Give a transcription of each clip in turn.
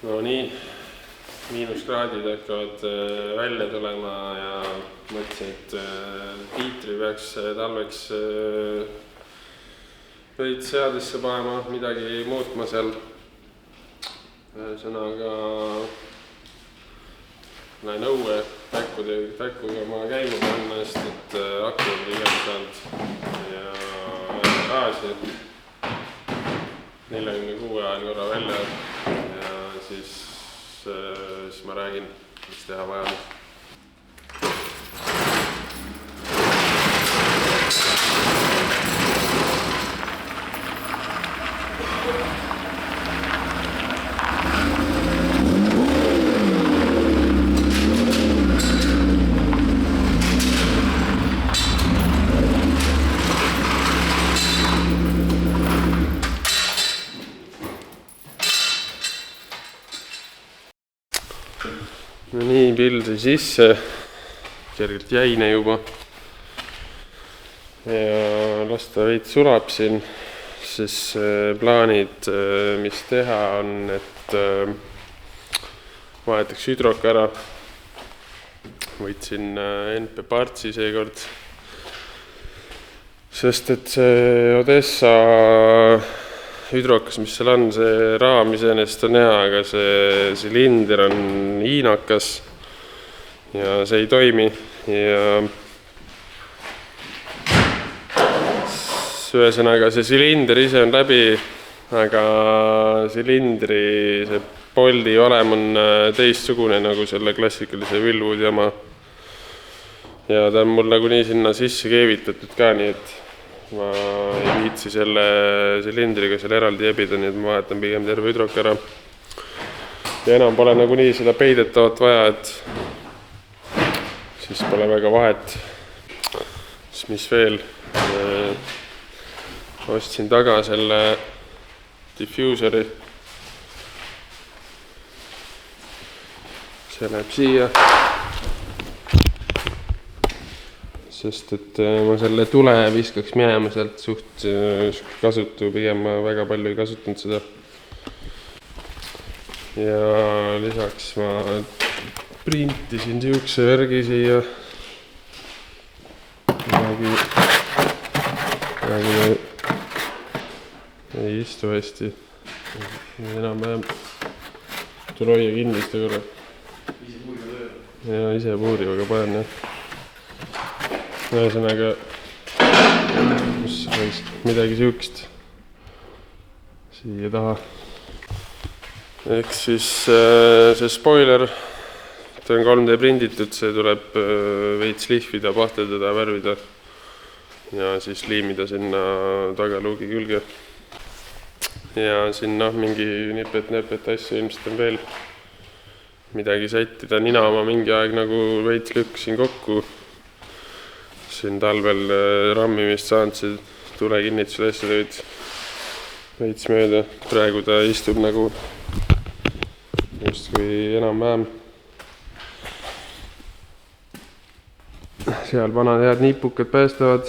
No nii, miinuskraadid hakkavad välja tulema ja mõtlesin, et Piitri peaks talveks veits seadesse panema, midagi muutma seal. Ühesõnaga lähen õue päkkuga ma käima panna, sest et aknad vigem saanud ja gaasi 46 ajal korra välja ja siis ma räägin, mis teha vaja. No nii, pildi sisse, kergelt jäine juba ja las ta veits sulab siin, siis plaanid, mis teha on, et vahetaks hüdrok ära. Võtsin NP partsi seekord, sest et see Odessa hüdrokas, mis seal on, see raam iseenesest on hea, aga see silinder on hiinakas ja see ei toimi ja ühesõnaga see silinder ise on läbi, aga silindri see poldi valem on teistsugune nagu selle klassikalise Wilwoodi oma ja ta on mul nagunii sinna sisse keevitatud ka, nii et ma ei viitsi selle silindriga seal eraldi jebida, nii et ma vahetan pigem terve hüdrok ära. Ja enam pole nagunii seda peidetavat vaja, et siis pole väga vahet. Siis mis veel? Ostsin taga selle diffuseri. See läheb siia. Sest et ma selle tule viskaks minema sealt suht kasutu, pigem ma väga palju ei kasutanud seda. Ja lisaks ma printisin siukse värgi siia. Ei istu hästi. Enam-vähem tuleb hoia kindliste korra. Ja ise puurivaga panen, jah. Ühesõnaga, midagi siukest siia taha. Ehk siis see spoiler, ta on 3D prinditud, see tuleb veits lihvida, pahteldada, värvida ja siis liimida sinna tagaluugi külge. Ja siin mingi nipet asju ilmselt on veel midagi sättida. Nina ma mingi aeg nagu veits lükkasin kokku. Siin talvel rammimist saanud, see tulekinnitusel asja tööd veits mööda. Praegu ta istub nagu just kui enam-vähem. Seal vanad head nipukad päästavad.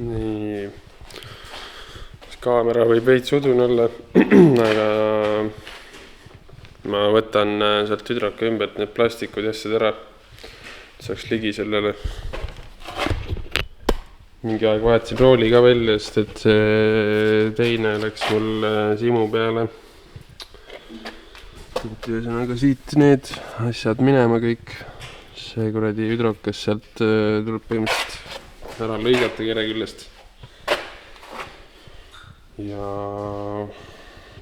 Nii. Kaamera võib veits udune olla, aga ma võtan sealt hüdroka ümbert need plastikud ja asjad ära, et saaks ligi sellele. Mingi aeg vahetasin rooli ka välja, sest et see teine läks mul simu peale. Ühesõnaga siit need asjad minema kõik. See kuradi hüdrokas sealt tuleb põhimõtteliselt ära lõigata kere küljest. Ja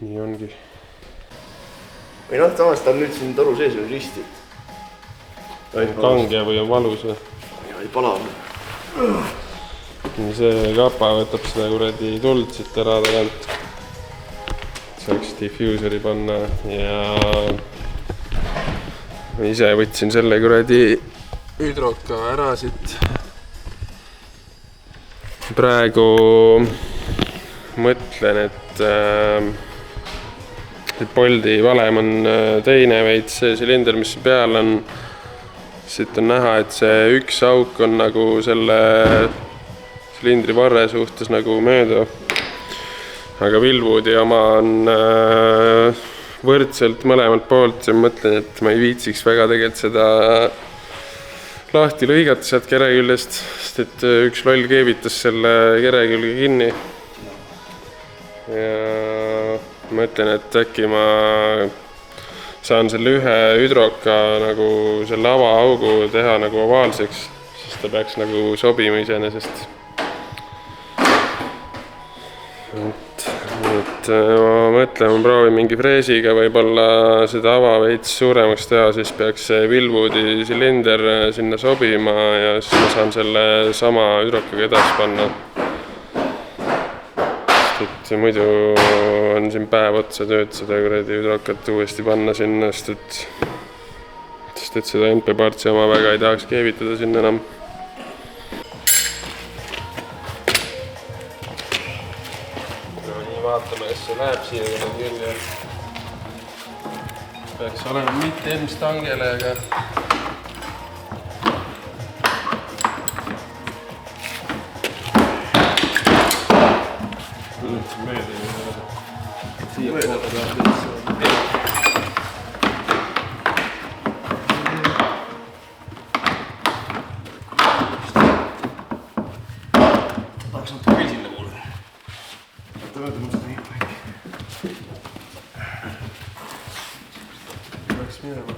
nii ongi. Või samas ta on nüüd siin toru sees on risti. On kange või on valus või? Ja ei pala. See kapa võtab seda kuradi tuld siit ära tagant. Saaks diffuseri panna ja ise võtsin selle kuradi hüdroka ära siit. Praegu mõtlen, et poldi valem on teine veits, see silinder, mis peal on, siit on näha, et see üks auk on nagu selle silindri varre suhtes nagu mööda. Aga Wilwoodi oma on võrdselt mõlemalt poolt ja mõtlen, et ma ei viitsiks väga tegelikult seda lahti lõigata sealt kere küljest, sest et üks loll keevitas selle kere külge kinni. Ja mõtlen, et äkki ma saan selle ühe hüdroka nagu selle avaaugu teha nagu ovaalseks, siis ta peaks nagu sobima iseenesest. Et ma mõtlen, ma proovin mingi freesiga võib-olla seda ava veits suuremaks teha, siis peaks see Wilwoodi silinder sinna sobima ja siis ma saan selle sama hüdrokaga edasi panna. Et muidu on siin päev otsa tööd seda kuradi hüdrokat uuesti panna sinna, sest et seda NP Partsi oma väga ei tahaks keevitada sinna enam. Vaatame, kes see läheb siia küll ja peaks olema mitte eelmist tangele, aga siia poole tahab tahaks natuke veel sinna poole. Peaks minema.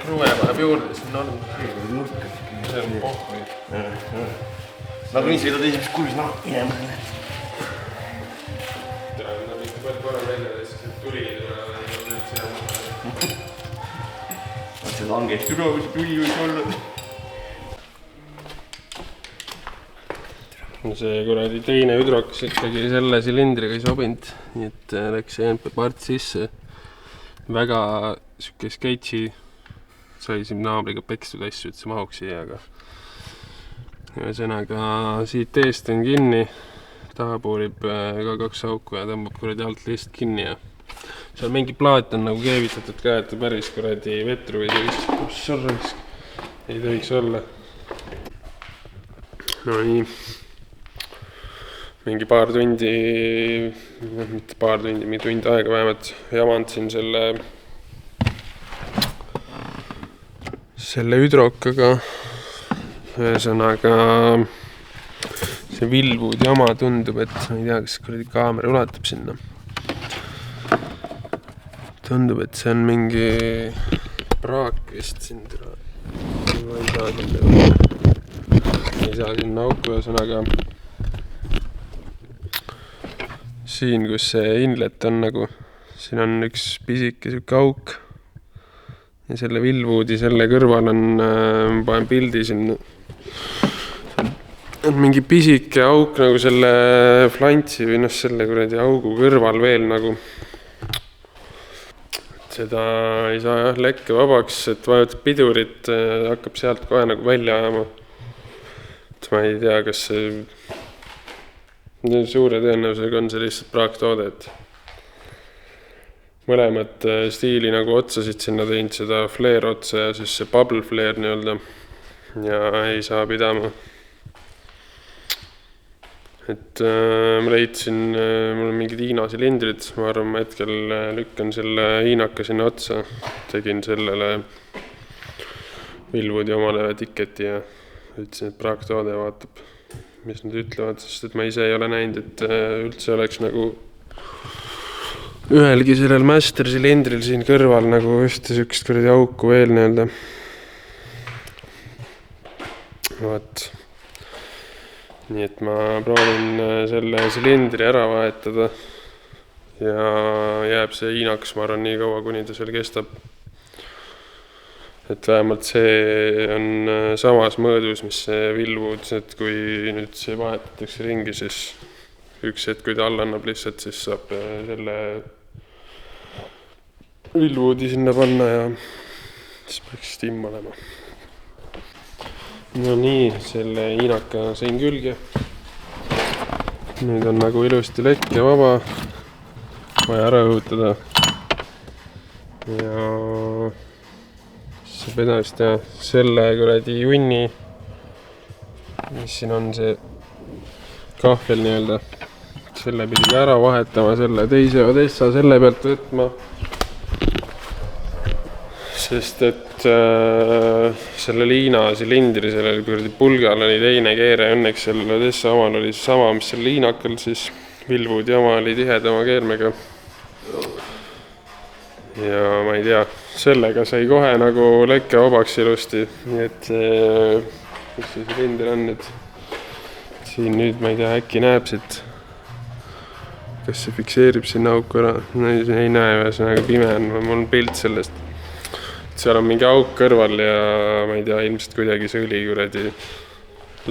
Kruve paneb juurde, siis on nurk. See on pohhui. Nagu nii sõidad esimest kuvis minema. Nad ikka palju korra välja tõstis, et tuli See langest üle, kui see tuli võis olla. See kuradi teine hüdrokas ikkagi selle silindriga ei sobinud, nii et läks see NP Part sisse. Väga siuke sketši, sai siin naabriga pekstud asju, et see mahuks siia, aga ühesõnaga siit eest on kinni, taha puurib ka 2 auku ja tõmbab kuradi alt lihtsalt kinni ja seal mingi plaat on nagu keevitatud ka, et päris kuradi vetru ei tohiks olla. No nii, mingi paar tundi, mitte paar tundi, mingi tund aega vähemalt jamand siin selle hüdrokaga. Ühesõnaga see Wilwoodi jama tundub, et ma ei tea, kas kuradi kaamera ulatab sinna. Tundub, et see on mingi praak vist siin türa. Ma ei saa sinna auku, ühesõnaga siin, kus see inlet on nagu, siin on üks pisike siuke auk ja selle Wilwoodi selle kõrval on, ma panen pildi sinna, on mingi pisike auk nagu selle flantsi või selle kuradi augu kõrval veel nagu. Seda ei saa jah lekke vabaks, et vajutab pidurit, hakkab sealt kohe nagu välja ajama. Et ma ei tea, kas see suure tõenäosusega on see lihtsalt praaktoode, et mõlemad stiili nagu otsasid sinna teinud, seda flare otsa ja siis see bubble flare nii-öelda ja ei saa pidama. Et ma leidsin, mul on mingid Hiina silindrid, ma arvan, ma hetkel lükkan selle hiinaka sinna otsa, tegin sellele Wilwoodi omale tiketi ja ütlesin, et praaktoode vaatab, mis nad ütlevad, sest et ma ise ei ole näinud, et üldse oleks nagu ühelgi sellel master silindril siin kõrval nagu ühte sükst kuradi auku veel nii-öelda. Vaat. Nii et ma proovin selle silindri ära vahetada ja jääb see hiinaks, ma arvan, nii kaua, kuni ta seal kestab. Et vähemalt see on samas mõõdus, mis see Wilwood, et kui nüüd see vahetatakse ringi, siis üks hetk, kui ta all annab lihtsalt, siis saab selle Wilwoodi sinna panna ja siis peaks timm olema. No nii, selle hiinaka sain külge. Nüüd on nagu ilusti lekke vaba. Vaja ära õhutada. Ja saab edasi teha selle kuradi junni, mis siin on see kahvel nii-öelda. Selle pidi ära vahetama, selle teise Odessa selle pealt võtma. Sest et selle liina silindri, sellel kuradi pulgal oli teine keere. Õnneks selle Odessa omal oli sama, mis selle liinakal, siis Vilvud jama oli tihedama keermega. Ja ma ei tea, sellega sai kohe nagu lekke vabaks ilusti. Nii et kus see silinder on nüüd? Siin nüüd ma ei tea, äkki näeb siit. Kas see fikseerib sinna auku ära? Ei näe, ühesõnaga pime on, mul on pilt sellest. Seal on mingi auk kõrval ja ma ei tea, ilmselt kuidagi see õli kuradi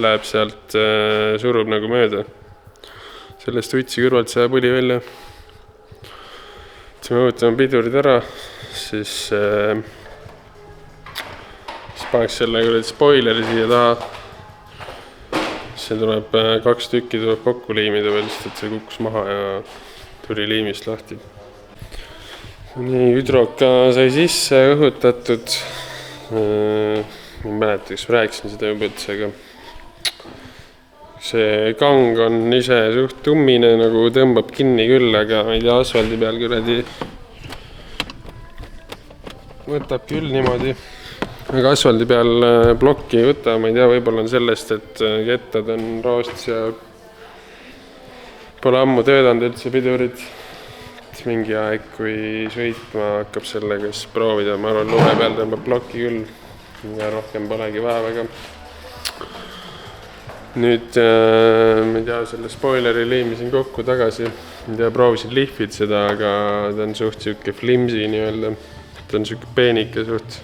läheb sealt, surub nagu mööda. Sellest utsi kõrvalt see põli välja. Siis me võtame pidurid ära, siis paneks selle kuradi spoileri siia taha. See tuleb 2 tükki tuleb kokku liimida veel, sest et see kukkus maha ja tuli liimist lahti. Nii, hüdroka sai sisse õhutatud. Ma mäleta, kas ma rääkisin seda juba üldse. See kang on ise suht tummine, nagu tõmbab kinni küll, aga ma ei tea, asfaldi peal kuradi võtab küll niimoodi. Aga asfaldi peal plokki ei võta, ma ei tea, võib-olla on sellest, et kettad on roostis ja pole ammu töödanud üldse pidurid. Mingi aeg, kui sõitma hakkab sellega, siis proovida, ma arvan, lume peal tõmbab plokki küll ja rohkem polegi vaja väga. Nüüd, ma ei tea, selle spoileri liimisin kokku tagasi. Ma ei tea, proovisin lihvid seda, aga ta on suht siuke flimsi nii-öelda. Ta on siuke peenike suht.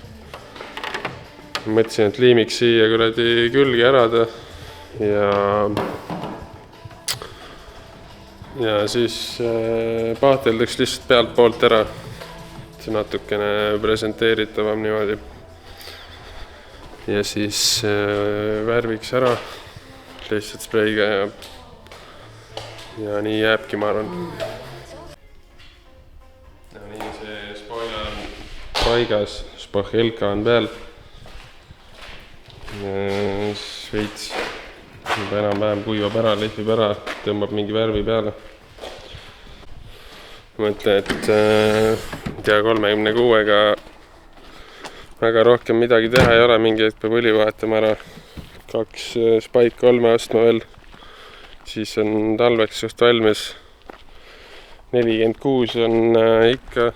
Mõtlesin, et liimiks siia kuradi külge ära ta. Ja siis pahteldaks lihtsalt pealt poolt ära. See natukene presenteeritavam niimoodi. Ja siis värviks ära. Lihtsalt spreiga ja nii jääbki, ma arvan. Ja nii see spoiler on paigas, spahhelka on peal. Veits juba enam-vähem kuivab ära, lihvib ära, tõmbab mingi värvi peale. Mõtlen, et tea 36-ga väga rohkem midagi teha ei ole, mingi hetk peab õli vahetama ära. 2 Spike 3 ostma veel, siis on talveks just valmis. 46 on ikka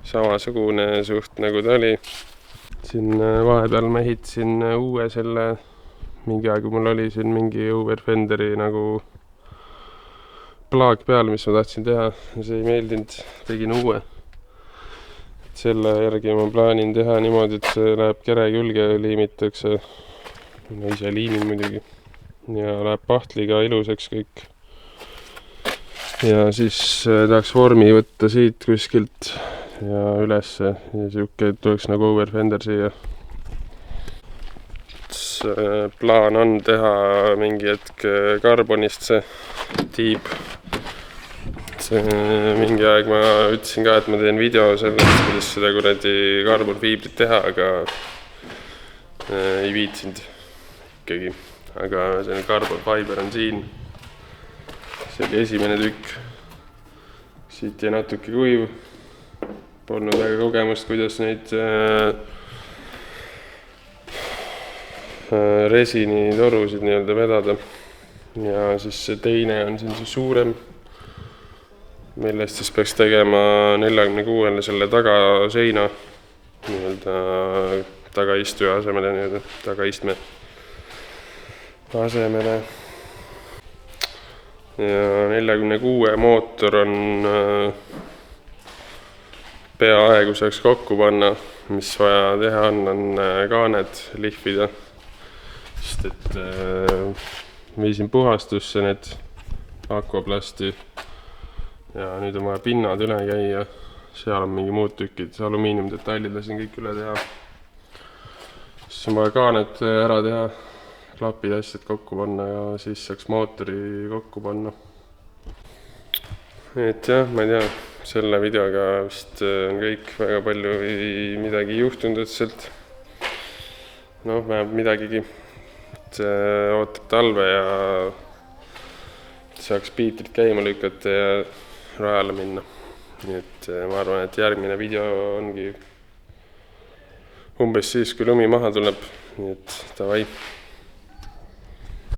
samasugune suht nagu ta oli. Siin vahepeal ma ehitasin uue selle, mingi aeg mul oli siin mingi Overfenderi nagu plaag peal, mis ma tahtsin teha. See ei meeldinud, tegin uue. Selle järgi ma plaanin teha niimoodi, et see läheb kere külge liimitakse. No ise liimin muidugi. Ja läheb pahtliga ilusaks kõik. Ja siis tahaks vormi võtta siit kuskilt ja ülesse. Ja siuke tuleks nagu Overfender siia. Plaan on teha mingi hetk karbonist see tiib. Mingi aeg ma ütlesin ka, et ma teen video sellest, kuidas seda kuradi karbonfiibrit teha, aga ei viitsinud ikkagi. Aga see carbon fiber on siin. See oli esimene tükk. Siit jäi natuke kuiv. Polnud väga kogemust, kuidas neid resini torusid nii-öelda vedada. Ja siis see teine on siin see suurem, millest siis peaks tegema 46-le selle tagaseina nii-öelda tagaistuja asemele, nii-öelda tagaistme asemele. Ja 46 mootor on peaaegu saaks kokku panna, mis vaja teha on kaaned lihvida. Sest et viisin puhastusse need aquaplasti ja nüüd on vaja pinnad üle käia, seal on mingi muud tükid, alumiiniumdetailid lasin kõik üle teha. Siis on vaja kaaned ära teha, klapid, asjad kokku panna ja siis saaks mootori kokku panna. Et jah, ma ei tea, selle videoga vist on kõik, väga palju midagi juhtunud otseselt. Noh, vähemalt midagigi. Ootab talve ja saaks biitrit käima lükata ja rajale minna. Nii et ma arvan, et järgmine video ongi umbes siis, kui lumi maha tuleb. Nii et davai.